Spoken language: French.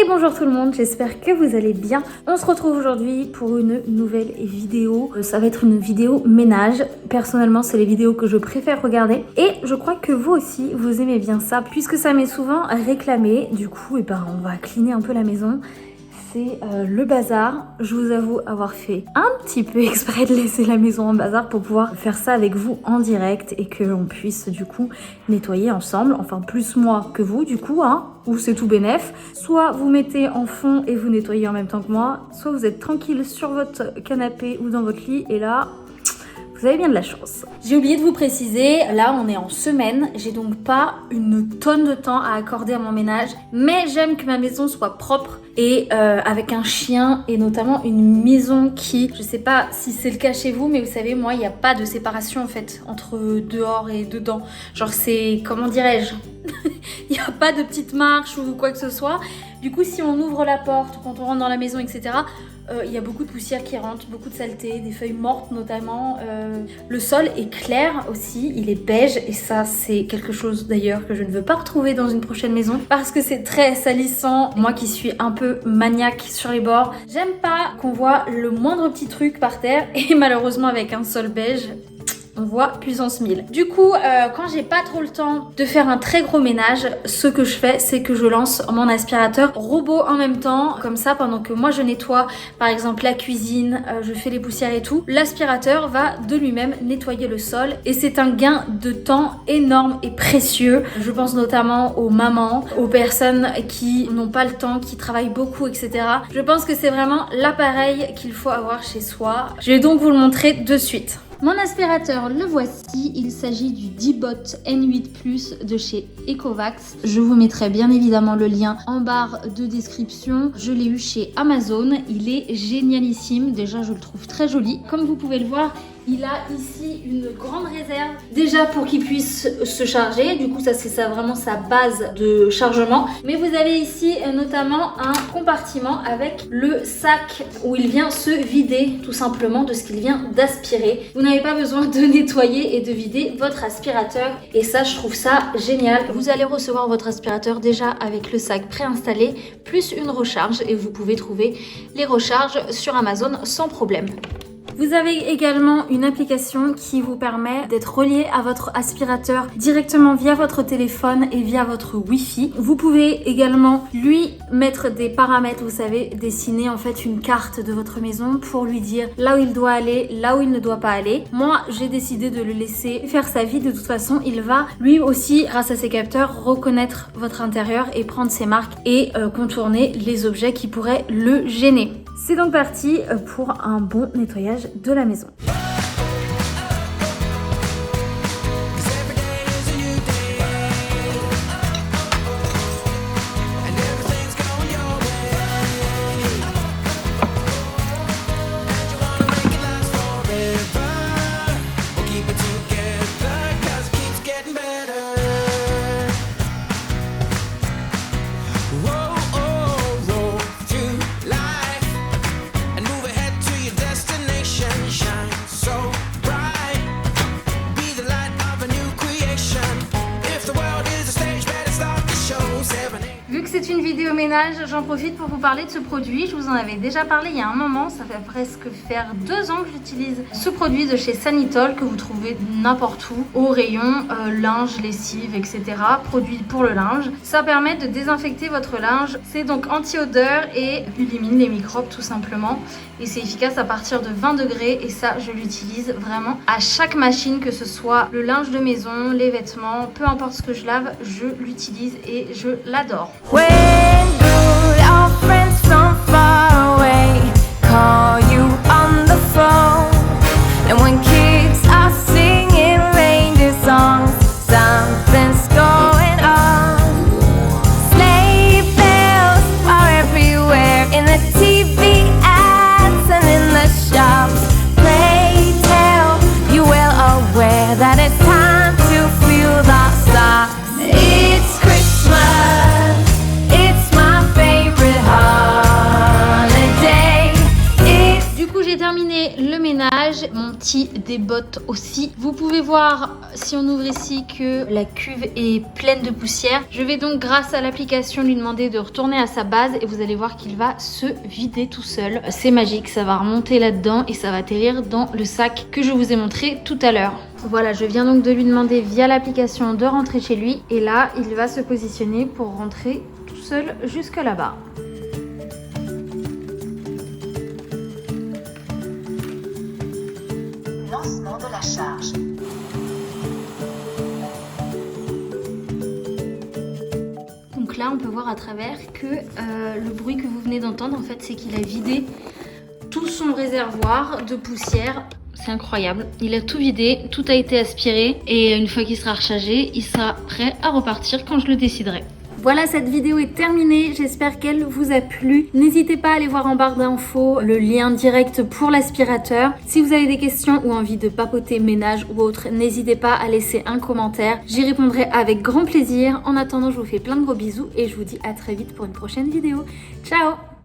bonjour tout le monde, j'espère que vous allez bien. On se retrouve aujourd'hui pour une nouvelle vidéo. Ça va être une vidéo ménage. Personnellement, c'est les vidéos que je préfère regarder. Et je crois que vous aussi, vous aimez bien ça, puisque ça m'est souvent réclamé. Du coup, on va cleaner un peu la maison. C'est le bazar. Je vous avoue avoir fait un petit peu exprès de laisser la maison en bazar pour pouvoir faire ça avec vous en direct et qu'on puisse du coup nettoyer ensemble. Enfin plus moi que vous du coup, hein, ou c'est tout bénef. Soit vous mettez en fond et vous nettoyez en même temps que moi, soit vous êtes tranquille sur votre canapé ou dans votre lit et là... vous avez bien de la chance. J'ai oublié de vous préciser, là on est en semaine, j'ai donc pas une tonne de temps à accorder à mon ménage, mais j'aime que ma maison soit propre et avec un chien et notamment une maison qui, je sais pas si c'est le cas chez vous, mais vous savez, moi il n'y a pas de séparation en fait entre dehors et dedans. Genre c'est, comment dirais-je, il n'y a pas de petite marche ou quoi que ce soit. Du coup, si on ouvre la porte ou quand on rentre dans la maison, etc., il y a beaucoup de poussière qui rentre, beaucoup de saleté, des feuilles mortes notamment. Le sol est clair aussi, il est beige et ça c'est quelque chose d'ailleurs que je ne veux pas retrouver dans une prochaine maison parce que c'est très salissant. Moi qui suis un peu maniaque sur les bords, j'aime pas qu'on voit le moindre petit truc par terre et malheureusement avec un sol beige, on voit puissance 1000. Du coup, quand j'ai pas trop le temps de faire un très gros ménage, ce que je fais, c'est que je lance mon aspirateur robot en même temps. Comme ça, pendant que moi je nettoie, par exemple la cuisine, je fais les poussières et tout, l'aspirateur va de lui-même nettoyer le sol. Et c'est un gain de temps énorme et précieux. Je pense notamment aux mamans, aux personnes qui n'ont pas le temps, qui travaillent beaucoup, etc. Je pense que c'est vraiment l'appareil qu'il faut avoir chez soi. Je vais donc vous le montrer de suite. Mon aspirateur, le voici, il s'agit du D-Bot N8 Plus de chez Ecovacs. Je vous mettrai bien évidemment le lien en barre de description. Je l'ai eu chez Amazon, il est génialissime, déjà je le trouve très joli. Comme vous pouvez le voir, il a ici une grande réserve déjà pour qu'il puisse se charger. Du coup, ça c'est vraiment sa base de chargement. Mais vous avez ici notamment un compartiment avec le sac où il vient se vider tout simplement de ce qu'il vient d'aspirer. Vous n'avez pas besoin de nettoyer et de vider votre aspirateur. Et ça, je trouve ça génial. Vous allez recevoir votre aspirateur déjà avec le sac préinstallé plus une recharge et vous pouvez trouver les recharges sur Amazon sans problème. Vous avez également une application qui vous permet d'être relié à votre aspirateur directement via votre téléphone et via votre Wi-Fi. Vous pouvez également lui mettre des paramètres, vous savez, dessiner en fait une carte de votre maison pour lui dire là où il doit aller, là où il ne doit pas aller. Moi, j'ai décidé de le laisser faire sa vie. De toute façon, il va lui aussi, grâce à ses capteurs, reconnaître votre intérieur et prendre ses marques et contourner les objets qui pourraient le gêner. C'est donc parti pour un bon nettoyage de la maison. Vu que c'est une vidéo ménage, j'en profite pour vous parler de ce produit. Je vous en avais déjà parlé il y a un moment, ça fait presque faire 2 ans que j'utilise ce produit de chez Sanitol que vous trouvez n'importe où, au rayon linge, lessive, etc. Produit pour le linge. Ça permet de désinfecter votre linge. C'est donc anti-odeur et élimine les microbes tout simplement. Et c'est efficace à partir de 20 degrés et ça, je l'utilise vraiment à chaque machine, que ce soit le linge de maison, les vêtements, peu importe ce que je lave, je l'utilise et je l'adore. When do our friends from far away call you on the phone? And when kids are singing reindeer songs, something's going on. Sleigh bells are everywhere, in the TV ads and in the shops. Pray tell, you well aware that it's time to feel the stars. It's Christmas. It's my favorite holiday. Du coup, j'ai terminé le ménage, mon petit D-Bot aussi. Vous pouvez voir si on ouvre ici que la cuve est pleine de poussière. Je vais donc grâce à l'application lui demander de retourner à sa base et vous allez voir qu'il va se vider tout seul. C'est magique, ça va remonter là-dedans et ça va atterrir dans le sac que je vous ai montré tout à l'heure. Voilà, je viens donc de lui demander via l'application de rentrer chez lui et là, il va se positionner pour rentrer tout seul jusque là-bas. Lancement de la charge. Donc là, on peut voir à travers que le bruit que vous venez d'entendre, en fait, c'est qu'il a vidé tout son réservoir de poussière. C'est incroyable. Il a tout vidé, tout a été aspiré et une fois qu'il sera rechargé, il sera prêt à repartir quand je le déciderai. Voilà, cette vidéo est terminée, j'espère qu'elle vous a plu. N'hésitez pas à aller voir en barre d'infos le lien direct pour l'aspirateur. Si vous avez des questions ou envie de papoter ménage ou autre, n'hésitez pas à laisser un commentaire. J'y répondrai avec grand plaisir. En attendant, je vous fais plein de gros bisous et je vous dis à très vite pour une prochaine vidéo. Ciao!